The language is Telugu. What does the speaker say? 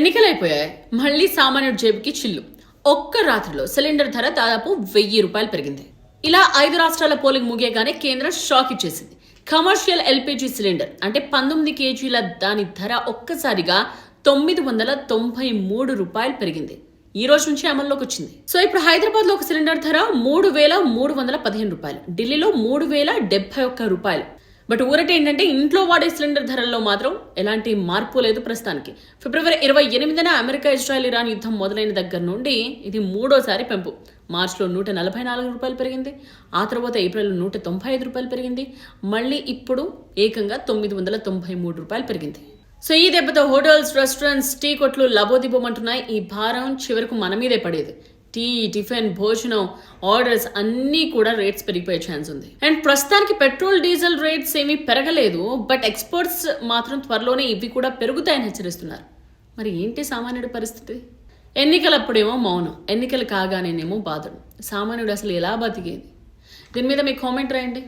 ఎన్నికలైపోయాయి. మళ్ళీ సామాన్యుడి జేబుకి చిల్లు. ఒక్క రాత్రిలో సిలిండర్ ధర దాదాపు 1000 రూపాయలు పెరిగింది. ఇలా 5 రాష్ట్రాల పోలింగ్ ముగియగానే కేంద్రం షాక్ ఇచ్చేసింది. కమర్షియల్ ఎల్పీజీ సిలిండర్ అంటే 19 కేజీల దాని ధర ఒక్కసారిగా 993 రూపాయలు పెరిగింది. ఈ రోజు నుంచి అమల్లోకి వచ్చింది. సో ఇప్పుడు హైదరాబాద్ లో ఒక సిలిండర్ ధర 3315 రూపాయలు, ఢిల్లీలో 3071 రూపాయలు. బట్ ఊరట ఏంటంటే ఇంట్లో వాడే సిలిండర్ ధరల్లో మాత్రం ఎలాంటి మార్పు లేదు ప్రస్తుతానికి. ఫిబ్రవరి 28న అమెరికా ఇజ్రాయెల్ ఇరాన్ యుద్ధం మొదలైన దగ్గర నుండి ఇది మూడోసారి పెంపు. మార్చిలో 144 రూపాయలు పెరిగింది, ఆ తర్వాత ఏప్రిల్లో 195 రూపాయలు పెరిగింది, మళ్ళీ ఇప్పుడు ఏకంగా 993 రూపాయలు పెరిగింది. సో ఈ దెబ్బతో హోటల్స్, రెస్టారెంట్స్, టీ కొట్లు లబోదిబోమంటున్నాయి. ఈ భారం చివరకు మన మీదే పడేది. టీ, టిఫిన్, భోజనం, ఆర్డర్స్ అన్నీ కూడా రేట్స్ పెరిగిపోయే ఛాన్స్ ఉంది. అండ్ ప్రస్తుతానికి పెట్రోల్, డీజిల్ రేట్స్ ఏమీ పెరగలేదు, బట్ ఎక్స్పోర్ట్స్ మాత్రం త్వరలోనే ఇవి కూడా పెరుగుతాయని హెచ్చరిస్తున్నారు. మరి ఏంటి సామాన్యుడి పరిస్థితి? ఎన్నికలప్పుడేమో మౌనం, ఎన్నికలు కాగానేనేమో బాధలు. సామాన్యుడు అసలు ఎలా బతికేది? దీని మీద మీ కామెంట్ రాయండి.